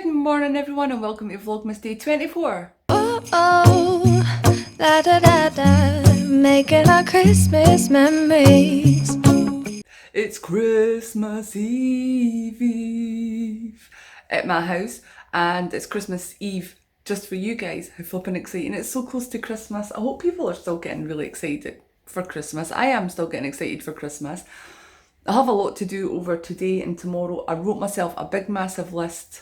Good morning everyone and welcome to Vlogmas Day 24. Oh, oh, da da da da, making our Christmas memories. It's Christmas Eve at my house, and it's Christmas Eve just for you guys. How flippin' exciting. It's so close to Christmas. I hope people are still getting really excited for Christmas. I am still getting excited for Christmas. I have a lot to do over today and tomorrow. I wrote myself a big massive list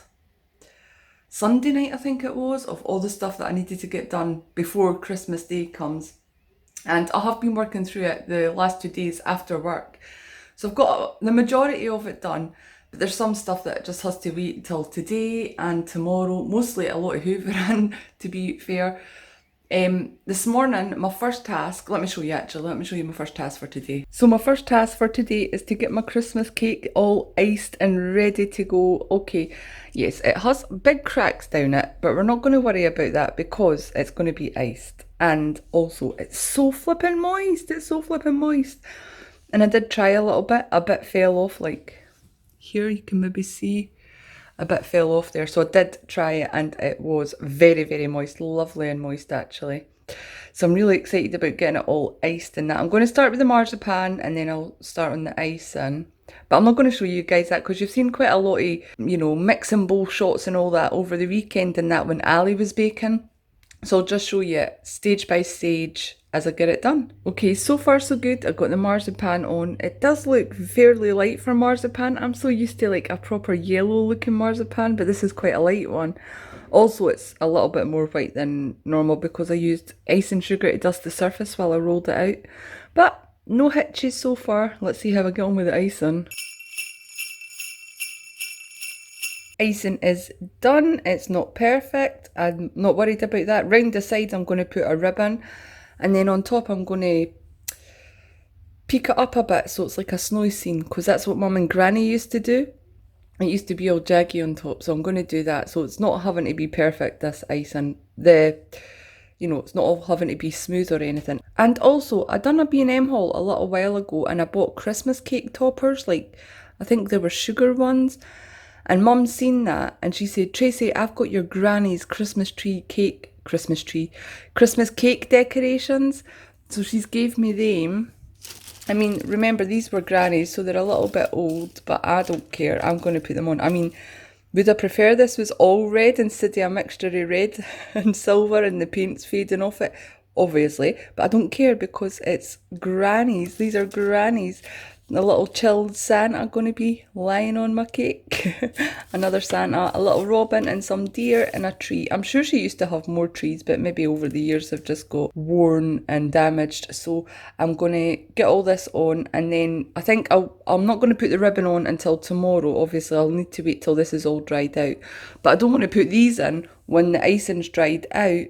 Sunday night, I think it was, of all the stuff that I needed to get done before Christmas Day comes. And I have been working through it the last 2 days after work. So I've got the majority of it done, but there's some stuff that just has to wait until today and tomorrow, mostly a lot of hoovering, to be fair. This morning, my first task, let me show you my first task for today. So my first task for today is to get my Christmas cake all iced and ready to go. Okay, yes, it has big cracks down it, but we're not going to worry about that because it's going to be iced. And also, it's so flippin' moist, And I did try a little bit, a bit fell off, like here you can maybe see. A bit fell off there, so I did try it and it was very, very moist, lovely and moist actually. So I'm really excited about getting it all iced and that. I'm going to start with the marzipan and then I'll start on the icing. But I'm not going to show you guys that because you've seen quite a lot of, mix and bowl shots and all that over the weekend and that when Ali was baking. So I'll just show you it stage by stage as I get it done. Okay, so far so good. I've got the marzipan on. It does look fairly light for marzipan. I'm so used to like a proper yellow looking marzipan, but this is quite a light one. Also, it's a little bit more white than normal because I used icing sugar to dust the surface while I rolled it out. But no hitches so far. Let's see how I get on with the icing. Icing is done. It's not perfect. I'm not worried about that. Round the sides I'm going to put a ribbon, and then on top I'm going to peak it up a bit so it's like a snow scene, because that's what Mum and Granny used to do. It used to be all jaggy on top, so I'm going to do that. So it's not having to be perfect, this icing. It's not all having to be smooth or anything. And also, I done a B&M haul a little while ago and I bought Christmas cake toppers, like I think they were sugar ones. And Mum seen that and she said, Tracy, I've got your granny's Christmas cake decorations. So she's gave me them. I mean, remember these were granny's, so they're a little bit old, but I don't care. I'm going to put them on. I mean, would I prefer this was all red instead of a mixture of red and silver and the paint's fading off it? Obviously, but I don't care because it's granny's. These are granny's. A little chilled Santa going to be lying on my cake. Another Santa, a little robin and some deer and a tree. I'm sure she used to have more trees, but maybe over the years they've just got worn and damaged. So I'm going to get all this on, and then I think I'm not going to put the ribbon on until tomorrow. Obviously, I'll need to wait till this is all dried out. But I don't want to put these in when the icing's dried out,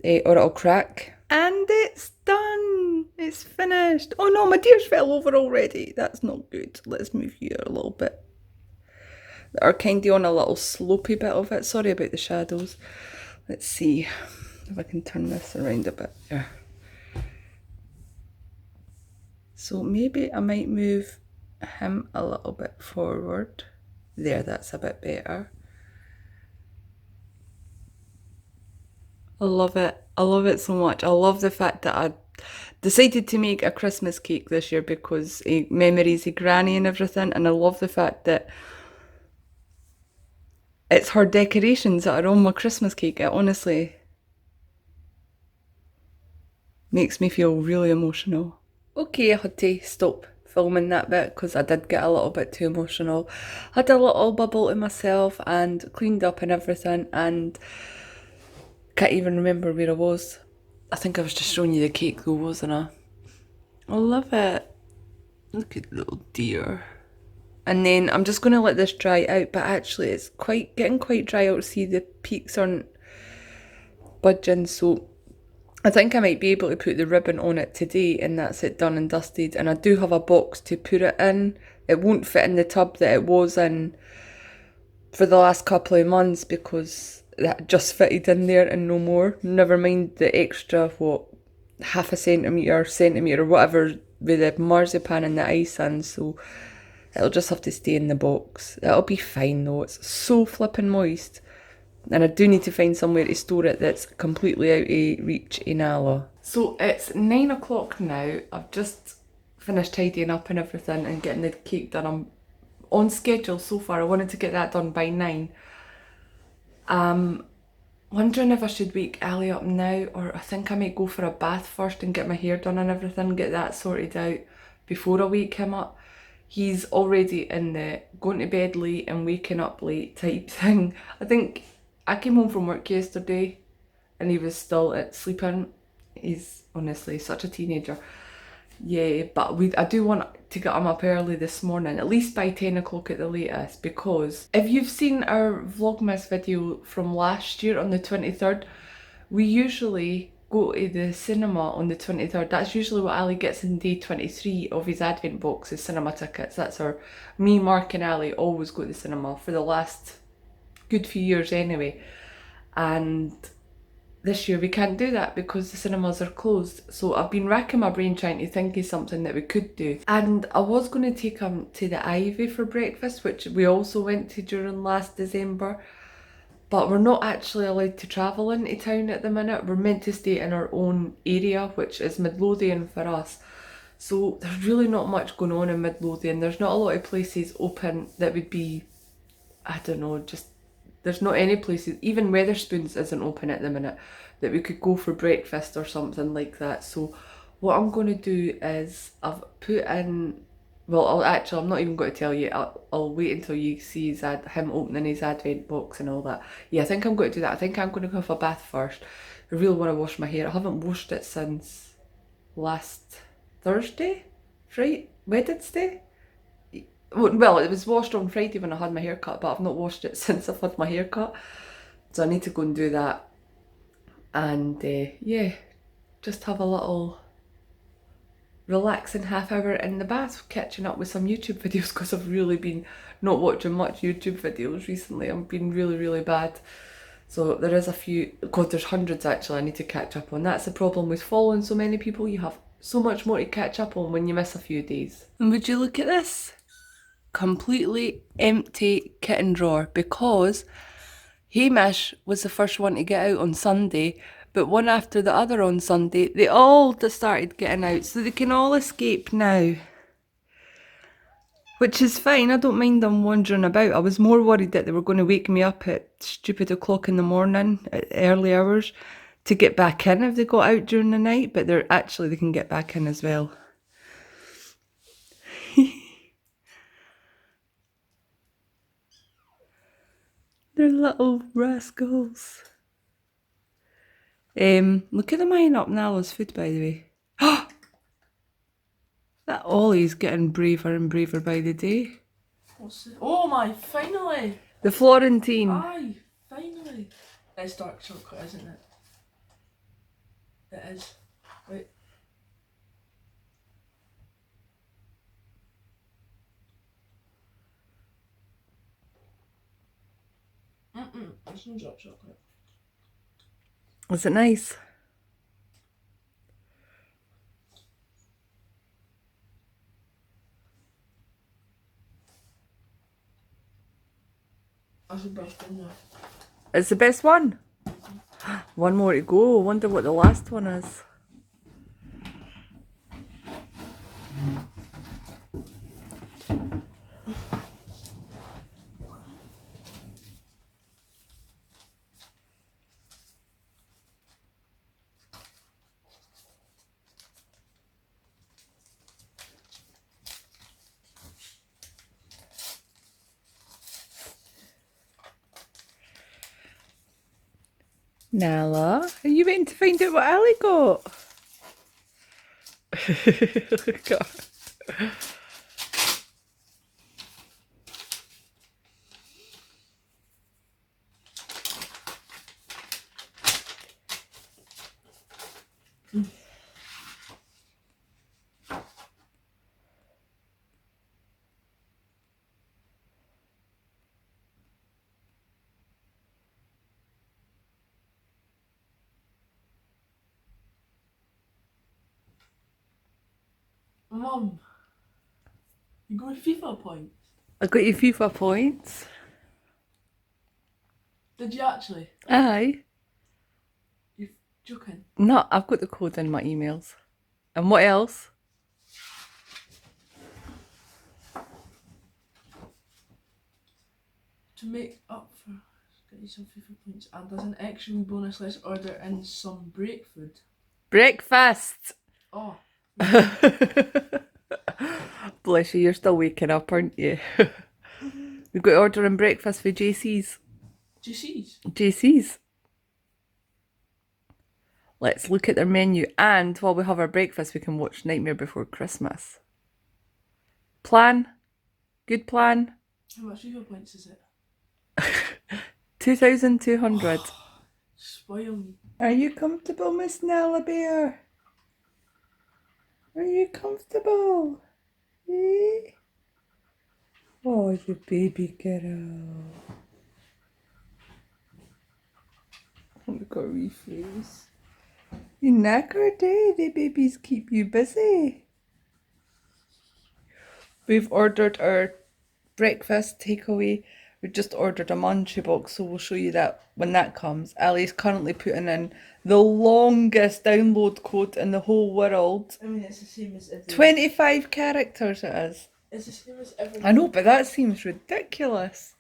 or it'll crack. And it's done. It's finished. Oh no, my deers fell over already. That's not good. Let's move you a little bit. They are kind of on a little slopey bit of it. Sorry about the shadows. Let's see if I can turn this around a bit. Yeah. So maybe I might move him a little bit forward. There, that's a bit better. I love it. I love it so much. I love the fact that I decided to make a Christmas cake this year because memories of Granny and everything, and I love the fact that it's her decorations that are on my Christmas cake. It honestly makes me feel really emotional. Okay, I had to stop filming that bit because I did get a little bit too emotional. Had a little bubble to myself and cleaned up and everything, and can't even remember where I was. I think I was just showing you the cake though, wasn't I? I love it. Look at the little deer. And then I'm just going to let this dry out, but actually it's getting quite dry out. See, the peaks aren't budging, so I think I might be able to put the ribbon on it today and that's it done and dusted. And I do have a box to put it in. It won't fit in the tub that it was in for the last couple of months because that just fitted in there and no more. Never mind the extra, half a centimetre or whatever with the marzipan and the icing. So It'll just have to stay in the box. It'll be fine though. It's so flipping moist. And I do need to find somewhere to store it that's completely out of reach in Nala. So it's 9 o'clock now. I've just finished tidying up and everything and getting the cake done. I'm on schedule so far. I wanted to get that done by 9. Wondering if I should wake Ali up now, or I think I might go for a bath first and get my hair done and everything, get that sorted out before I wake him up. He's already in the going to bed late and waking up late type thing. I think I came home from work yesterday and he was still sleeping. He's honestly such a teenager. Yeah, but I do want to get him up early this morning, at least by 10 o'clock at the latest, because if you've seen our Vlogmas video from last year on the 23rd, we usually go to the cinema on the 23rd. That's usually what Ali gets in day 23 of his advent box, is cinema tickets. That's me, Mark and Ali always go to the cinema for the last good few years anyway. And this year we can't do that because the cinemas are closed. So I've been racking my brain trying to think of something that we could do. And I was going to take him to the Ivy for breakfast, which we also went to during last December. But we're not actually allowed to travel into town at the minute. We're meant to stay in our own area, which is Midlothian for us. So there's really not much going on in Midlothian. There's not a lot of places open that would be, I don't know, just there's not any places, even Weatherspoons isn't open at the minute, that we could go for breakfast or something like that. So what I'm going to do is I've put in, well, I'm not even going to tell you. I'll wait until you see him opening his advent box and all that. Yeah, I think I'm going to do that. I think I'm going to go have a bath first. I really want to wash my hair. I haven't washed it since last Thursday? Wednesday? Well, it was washed on Friday when I had my hair cut, but I've not washed it since I've had my hair cut. So I need to go and do that. And yeah, just have a little relaxing half hour in the bath, catching up with some YouTube videos, because I've really been not watching much YouTube videos recently. I've been really, really bad. So there is a few, God, there's hundreds actually I need to catch up on. That's the problem with following so many people. You have so much more to catch up on when you miss a few days. And would you look at this? Completely empty kitten drawer, because Hamish was the first one to get out on Sunday, but one after the other on Sunday, they all just started getting out, so they can all escape now. Which is fine, I don't mind them wandering about. I was more worried that they were going to wake me up at stupid o'clock in the morning, at early hours, to get back in if they got out during the night, but they can get back in as well. They're little rascals. Look at them eyeing up Nala's food, by the way. That Ollie's getting braver and braver by the day. What's it? Oh my, finally! The Florentine. Aye, finally. It's dark chocolate, isn't it? It is. Wait. It's no dark chocolate. Was it nice? That's the best one there. It's the best one. One more to go. I wonder what the last one is. Nala, are you waiting to find out what Ali got? Look at her. Mum. You got FIFA points. I got your FIFA points. Did you actually? Aye. You're joking. No, I've got the code in my emails. And what else? To make up for get you some FIFA points, and there's an extra wee bonus, let's order in some break food. Breakfast! Oh, Bless you, you're still waking up, aren't you? We've got ordering breakfast for JC's. GC's. JC's. Let's look at their menu, and while we have our breakfast, we can watch Nightmare Before Christmas. Plan? Good plan? How much FIFA points is it? 2,200. Spoil me. Are you comfortable, Miss Nella Bear? Are you comfortable? Eh? Oh, you baby girl. Look at wee face. You knackered, eh? The babies keep you busy. We've ordered our breakfast takeaway. We just ordered a Munchie box, so we'll show you that when that comes. Ali's currently putting in the longest download code in the whole world. I mean, it's the same as every. 25 characters it is. It's the same as every. I know, but that seems ridiculous.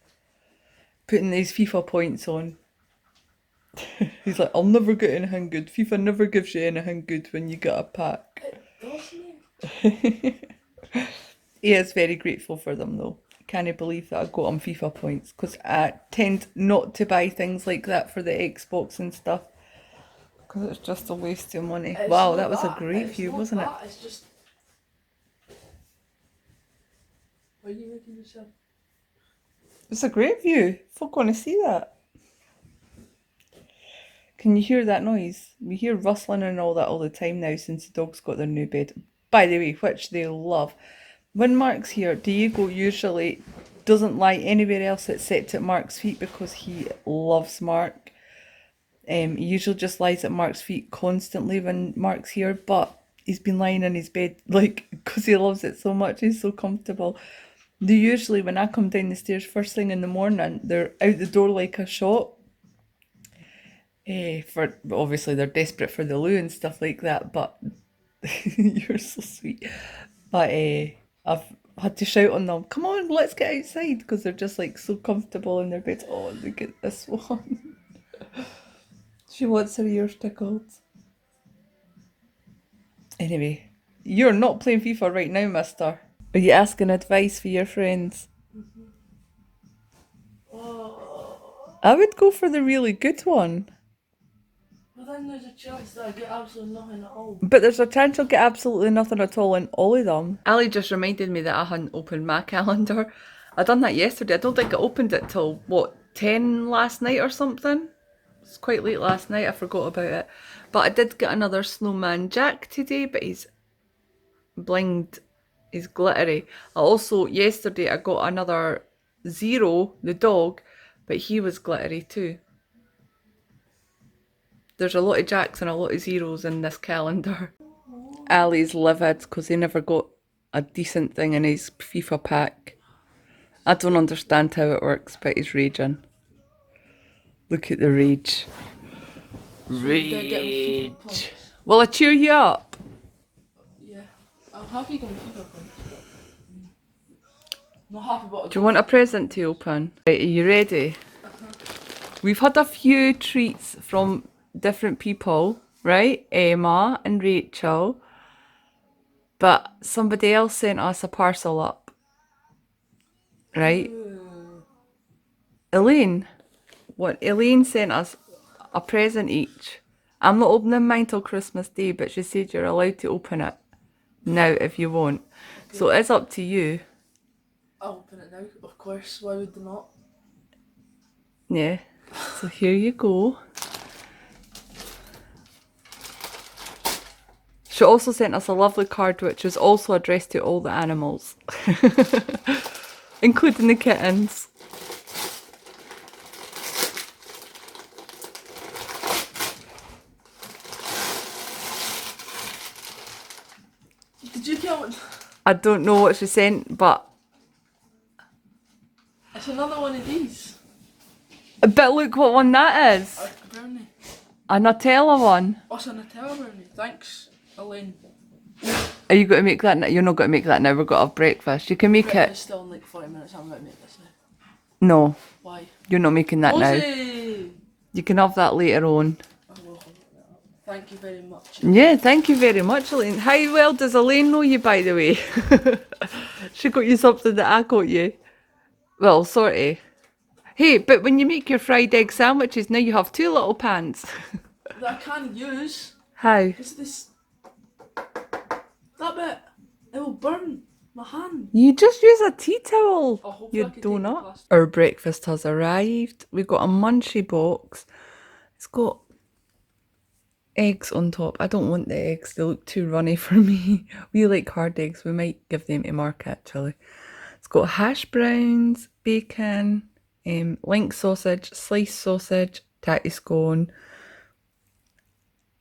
Putting these FIFA points on. He's like, I'll never get anything good. FIFA never gives you anything good when you get a pack. It does me. He is very grateful for them though. Can you believe that I got him FIFA points? Because I tend not to buy things like that for the Xbox and stuff. Because it's just a waste of money. It's Wow, not that was a that. great It's view, not wasn't that. It's just. Why are you making yourself? it? It's a great view. Folk want to see that. Can you hear that noise? We hear rustling and all that all the time now since the dogs got their new bed. By the way, which they love. When Mark's here, Diego usually doesn't lie anywhere else except at Mark's feet because he loves Mark. He usually just lies at Mark's feet constantly when Mark's here, but he's been lying in his bed like because he loves it so much. He's so comfortable. They usually, when I come down the stairs first thing in the morning, they're out the door like a shot. For obviously they're desperate for the loo and stuff like that, but you're so sweet. But I've had to shout on them, come on, let's get outside, because they're just like so comfortable in their beds. Oh, look at this one. She wants her ears tickled. Anyway, you're not playing FIFA right now, mister. Are you asking advice for your friends? Oh. I would go for the really good one. Well, then there's a chance that I get absolutely nothing at all. But there's a chance you'll get absolutely nothing at all in all of them. Ali just reminded me that I hadn't opened my calendar. I done that yesterday. I don't think I opened it till, 10 last night or something? It's quite late last night. I forgot about it. But I did get another Snowman Jack today, but he's blinged. He's glittery. Yesterday I got another Zero, the dog, but he was glittery too. There's a lot of Jacks and a lot of Zeros in this calendar. Ali's livid because he never got a decent thing in his FIFA pack. I don't understand how it works, but he's raging. Look at the rage. Rage. Will I cheer you up? Yeah. I'm happy getting FIFA points, but not happy about. Do you want a present to open? Right, are you ready? We've had a few treats from different people, right? Emma and Rachel. But somebody else sent us a parcel up. Right? Elaine. Elaine sent us a present each. I'm not opening mine till Christmas Day, but she said you're allowed to open it now if you want. Okay. So it's up to you. I'll open it now, of course. Why would they not? Yeah. So here you go. She also sent us a lovely card which was also addressed to all the animals. Including the kittens. Did you get one? I don't know what she sent, but It's another one of these. look what one that is. A brownie. A Nutella one. What's a Nutella brownie? Thanks, Elaine. Are you going to make that now? You're not going to make that now. We're going to have breakfast. You can make It's it. still in like 40 minutes. I'm going to make this now. No, Why? you're not making that now. Rosie! You can have that later on. I will hold it up. Thank you very much. Yeah, thank you very much, Elaine. How well does Elaine know you, by the way? She got you something that I got you. Well, sort of. Hey, but when you make your fried egg sandwiches, now you have 2 little pans. That I can't use. How? Is this... That bit. It will burn my hand. You just use a tea towel, Oh, hopefully you I can take the donut. plastic. Our breakfast has arrived. We've got a Munchie box. It's got eggs on top. I don't want the eggs. They look too runny for me. We like hard eggs. We might give them to Mark, actually. It's got hash browns, bacon, link sausage, sliced sausage, tatty scone,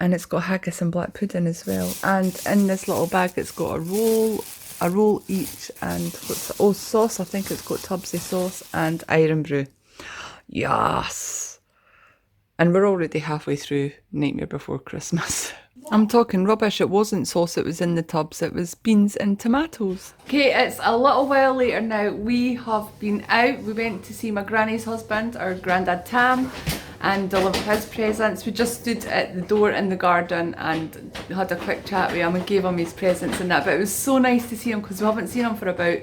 and it's got haggis and black pudding as well. And in this little bag, it's got a roll each, and sauce. I think it's got Tubsy sauce and iron brew. Yes. And we're already halfway through Nightmare Before Christmas. I'm talking rubbish. It wasn't sauce that was in the tubs. It was beans and tomatoes. Okay, it's a little while later now. We have been out. We went to see my granny's husband, our granddad Tam, and deliver his presents. We just stood at the door in the garden and had a quick chat with him and gave him his presents and that. But it was so nice to see him because we haven't seen him for about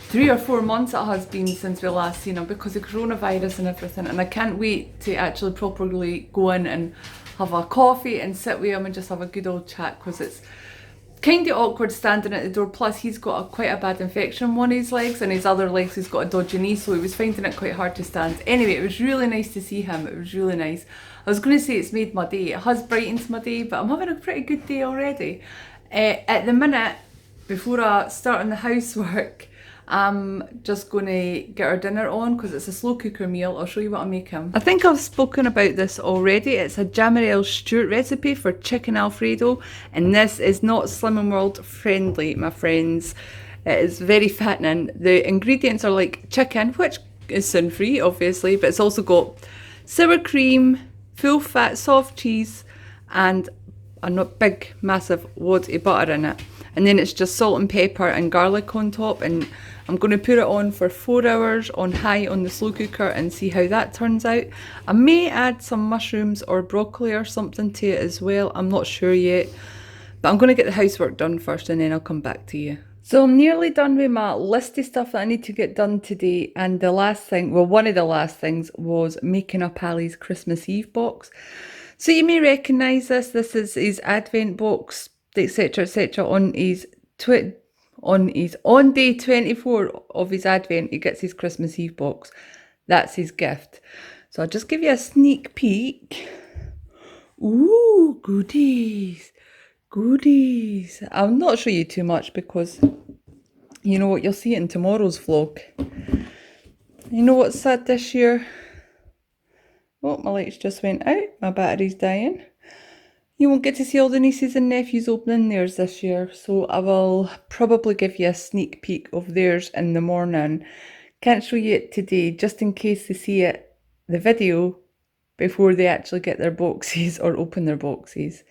3 or 4 months it has been since we last seen him because of coronavirus and everything, and I can't wait to actually properly go in and have a coffee and sit with him and just have a good old chat, because it's kind of awkward standing at the door. Plus he's got quite a bad infection in one of his legs, and his other legs he's got a dodgy knee, so he was finding it quite hard to stand. Anyway, it was really nice to see him. It was really nice. I was going to say it's made my day. It has brightened my day, but I'm having a pretty good day already. At the minute, before I start on the housework, I'm just going to get our dinner on because it's a slow cooker meal. I'll show you what I'm making. I think I've spoken about this already. It's a Jamarel Stewart recipe for chicken Alfredo, and this is not Slim and World friendly, my friends. It is very fattening. The ingredients are like chicken, which is sin free obviously, but it's also got sour cream, full fat soft cheese, and a big massive wad of butter in it. And then it's just salt and pepper and garlic on top, and I'm going to put it on for 4 hours on high on the slow cooker and see how that turns out. I may add some mushrooms or broccoli or something to it as well. I'm not sure yet, but I'm going to get the housework done first and then I'll come back to you. So I'm nearly done with my list of stuff that I need to get done today, and the last thing, well, one of the last things was making up Ali's Christmas Eve box. So you may recognise this. This is his advent box, etc, etc. On day 24 of his advent, he gets his Christmas Eve box. That's his gift. So I'll just give you a sneak peek. Ooh, goodies, goodies. I'll not show you too much because you know what, you'll see it in tomorrow's vlog. You know what's sad this year? Oh, my lights just went out. My battery's dying. You won't get to see all the nieces and nephews opening theirs this year, so I will probably give you a sneak peek of theirs in the morning. Can't show you it today, just in case they see it, the video, before they actually get their boxes or open their boxes.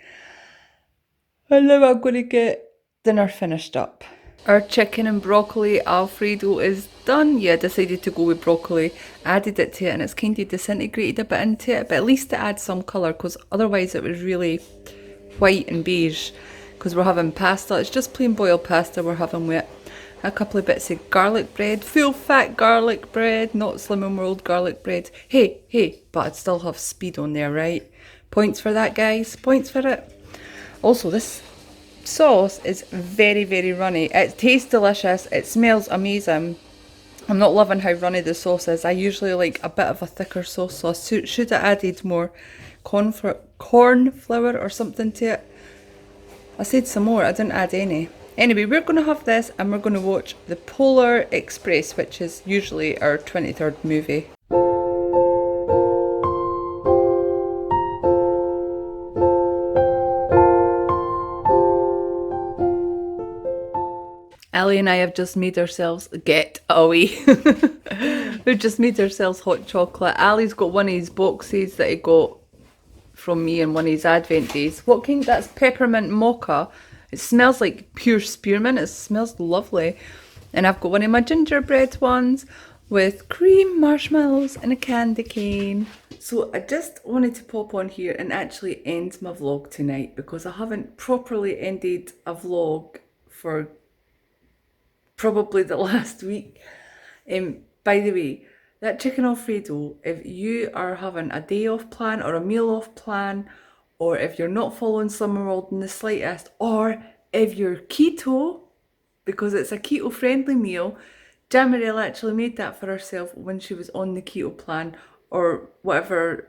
And now I'm going to get dinner finished up. Our chicken and broccoli Alfredo is done. Yeah, I decided to go with broccoli, added it to it, and it's kind of disintegrated a bit into it, but at least it adds some colour, because otherwise it was really white and beige, because we're having pasta. It's just plain boiled pasta we're having with a couple of bits of garlic bread, full fat garlic bread, not Slim and World garlic bread. Hey, but I'd still have speed on there, right? Points for that, guys, points for it. Also, this sauce is very, very runny. It tastes delicious, it smells amazing. I'm not loving how runny the sauce is. I usually like a bit of a thicker sauce, so I should have added more corn flour or something to it. I said some more, I didn't add any. Anyway, we're going to have this and we're going to watch The Polar Express, which is usually our 23rd movie. Ellie and I have just made ourselves, get away. We've just made ourselves hot chocolate. Ali's got one of his boxes that he got from me on one of his Advent days. What kind? That's peppermint mocha. It smells like pure spearmint. It smells lovely. And I've got one of my gingerbread ones with cream, marshmallows and a candy cane. So I just wanted to pop on here and actually end my vlog tonight because I haven't properly ended a vlog for probably the last week. By the way, that chicken Alfredo, if you are having a day off plan or a meal off plan, or if you're not following Summer World in the slightest, or if you're keto, because it's a keto friendly meal, Jamarelle actually made that for herself when she was on the keto plan, or whatever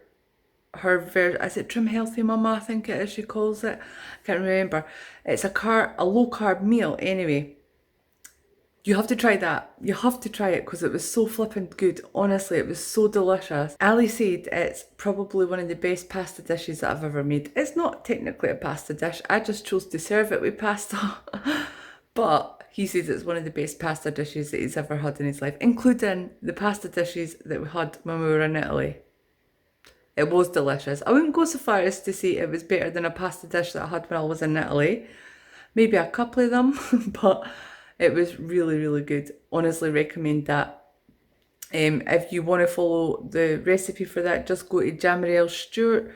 her version, is it Trim Healthy Mama, I think it is she calls it, I can't remember. It's a low carb meal anyway. You have to try that. You have to try it because it was so flippin' good. Honestly, it was so delicious. Ali said it's probably one of the best pasta dishes that I've ever made. It's not technically a pasta dish. I just chose to serve it with pasta. But he says it's one of the best pasta dishes that he's ever had in his life, including the pasta dishes that we had when we were in Italy. It was delicious. I wouldn't go so far as to say it was better than a pasta dish that I had when I was in Italy. Maybe a couple of them, but it was really, really good. Honestly recommend that. If you want to follow the recipe for that, just go to Jamarelle Stewart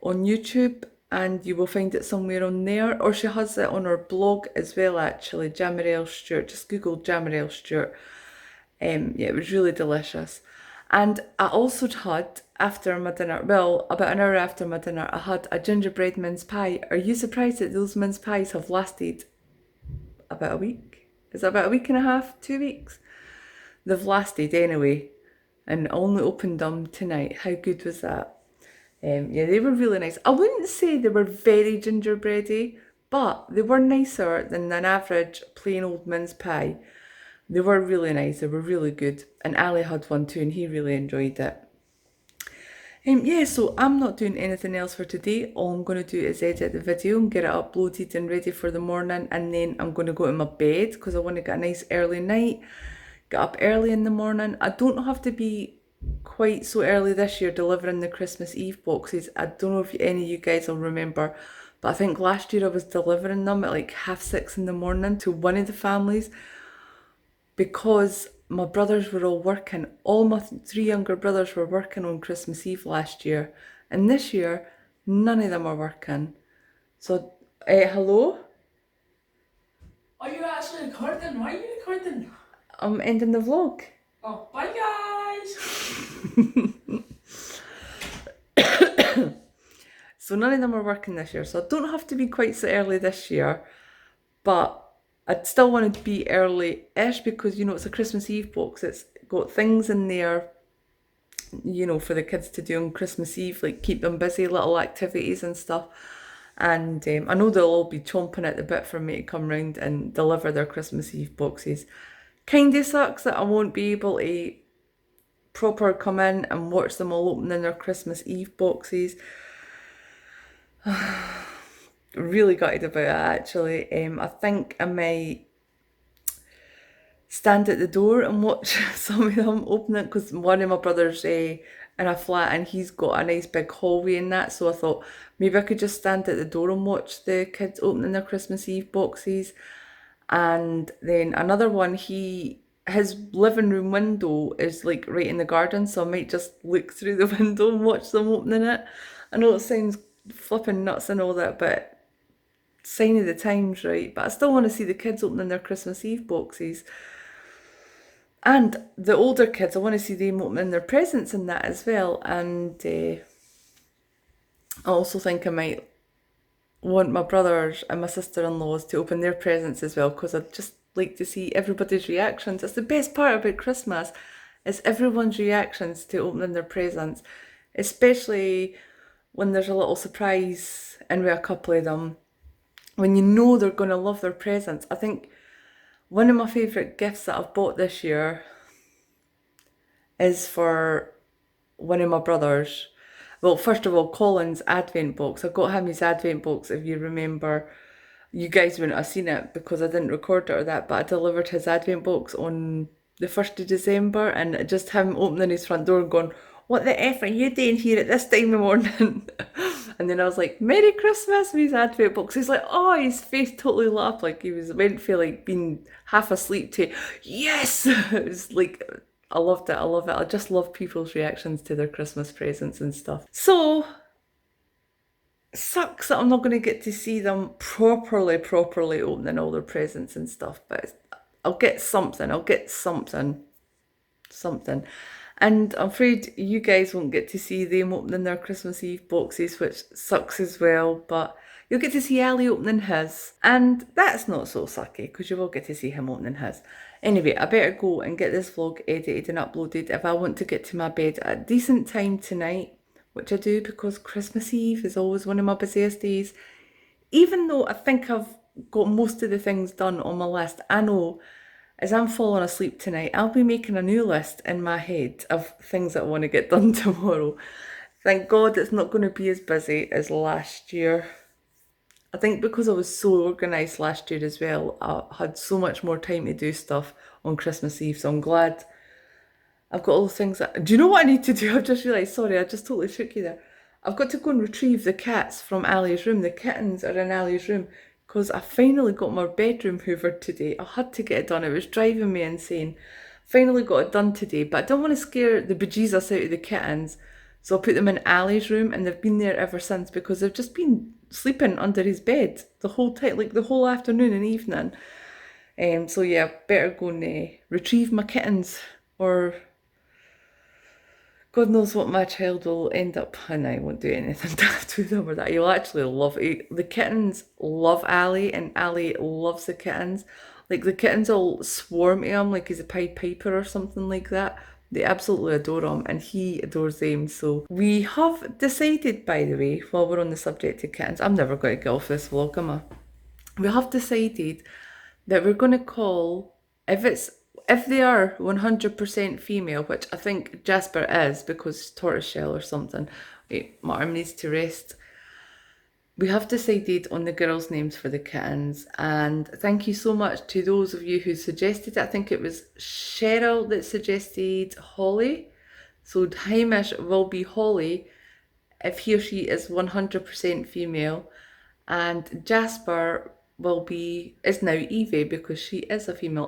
on YouTube and you will find it somewhere on there. Or she has it on her blog as well, actually, Jamarelle Stewart. Just Google Jamarelle Stewart. Yeah, it was really delicious. And I also had, after my dinner, well, about an hour after my dinner, I had a gingerbread mince pie. Are you surprised that those mince pies have lasted about a week? Is it about a week and a half, 2 weeks? They've lasted anyway, and only opened them tonight. How good was that? Yeah, they were really nice. I wouldn't say they were very gingerbready, but they were nicer than an average plain old mince pie. They were really nice. They were really good. And Ali had one too, and he really enjoyed it. Yeah, so I'm not doing anything else for today. All I'm going to do is edit the video and get it uploaded and ready for the morning, and then I'm going to go to my bed because I want to get a nice early night, get up early in the morning. I don't have to be quite so early this year delivering the Christmas Eve boxes. I don't know if any of you guys will remember, but I think last year I was delivering them at like 6:30 in the morning to one of the families because my brothers were all working. All my 3 younger brothers were working on Christmas Eve last year. And this year, none of them are working. So, hello? Are you actually recording? Why are you recording? I'm ending the vlog. Oh, bye guys! So none of them are working this year. So I don't have to be quite so early this year. But I'd still want to be early-ish because, you know, it's a Christmas Eve box. It's got things in there, you know, for the kids to do on Christmas Eve, like keep them busy, little activities and stuff. And I know they'll all be chomping at the bit for me to come round and deliver their Christmas Eve boxes. Kinda sucks that I won't be able to proper come in and watch them all opening their Christmas Eve boxes. Really gutted about it, actually. I think I might stand at the door and watch some of them open it because one of my brothers in a flat and he's got a nice big hallway in that, so I thought maybe I could just stand at the door and watch the kids opening their Christmas Eve boxes. And then another one, his living room window is like right in the garden, so I might just look through the window and watch them opening it. I know it sounds flipping nuts and all that, but sign of the times, right? But I still want to see the kids opening their Christmas Eve boxes. And the older kids, I want to see them opening their presents and that as well. And I also think I might want my brothers and my sister-in-laws to open their presents as well, because I'd just like to see everybody's reactions. It's the best part about Christmas, is everyone's reactions to opening their presents, especially when there's a little surprise in with a couple of them. When you know they're going to love their presents. I think one of my favourite gifts that I've bought this year is for one of my brothers. Well, first of all, Colin's Advent box. I got him his Advent box, if you remember. You guys wouldn't have seen it because I didn't record it or that, but I delivered his advent box on the 1st of December, and just him opening his front door and going, "What the F are you doing here at this time of morning?" And then I was like, "Merry Christmas," with his advent box. He's like, oh, his face totally lit up, like he went for like being half asleep to, yes! It was like, I loved it, I love it. I just love people's reactions to their Christmas presents and stuff. So, sucks that I'm not going to get to see them properly opening all their presents and stuff, but I'll get something, something. And I'm afraid you guys won't get to see them opening their Christmas Eve boxes, which sucks as well, but you'll get to see Ali opening his, and that's not so sucky, because you will get to see him opening his. Anyway, I better go and get this vlog edited and uploaded if I want to get to my bed at a decent time tonight, which I do because Christmas Eve is always one of my busiest days. Even though I think I've got most of the things done on my list, I know as I'm falling asleep tonight, I'll be making a new list in my head of things that I want to get done tomorrow. Thank God it's not going to be as busy as last year. I think because I was so organised last year as well, I had so much more time to do stuff on Christmas Eve, so I'm glad I've got all the things that... Do you know what I need to do? I've just realised, sorry, I just totally shook you there. I've got to go and retrieve the cats from Ali's room. The kittens are in Ali's room because I finally got my bedroom hoovered today. I had to get it done. It was driving me insane. Finally got it done today, but I don't want to scare the bejesus out of the kittens, so I put them in Ali's room, and they've been there ever since because they've just been sleeping under his bed the whole time, like the whole afternoon and evening. So yeah, better go and retrieve my kittens, or God knows what my child will end up, and I won't do anything to them or that. He'll actually love it. The kittens love Ali, and Ali loves the kittens. Like, the kittens all swarm to him like he's a Pied Piper or something like that. They absolutely adore him, and he adores them. So we have decided, by the way, while we're on the subject of kittens, I'm never going to get off this vlog, am I? We have decided that we're going to call, if they are 100% female, which I think Jasper is because tortoiseshell or something. Wait, my arm needs to rest. We have decided on the girls' names for the kittens, and thank you so much to those of you who suggested it. I think it was Cheryl that suggested Holly. So Hamish will be Holly if he or she is 100% female, and Jasper is now Evie because she is a female.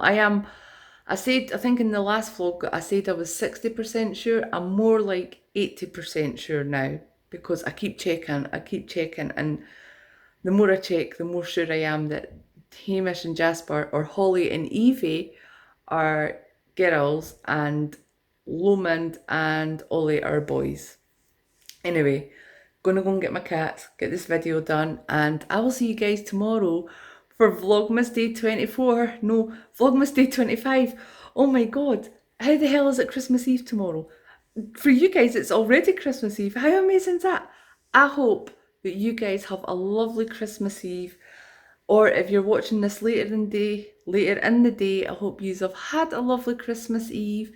I think in the last vlog, I said I was 60% sure. I'm more like 80% sure now because I keep checking, and the more I check, the more sure I am that Hamish and Jasper, or Holly and Evie, are girls, and Lomond and Ollie are boys. Anyway, gonna go and get my cats, get this video done, and I will see you guys tomorrow for Vlogmas Day 24. No, Vlogmas Day 25. Oh my God, how the hell is it Christmas Eve tomorrow? For you guys, it's already Christmas Eve. How amazing is that? I hope that you guys have a lovely Christmas Eve, or if you're watching this later in the day, I hope you have had a lovely Christmas Eve.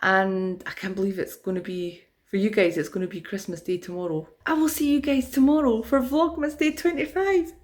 And I can't believe it's going to be, for you guys, it's going to be Christmas Day tomorrow. I will see you guys tomorrow for Vlogmas Day 25.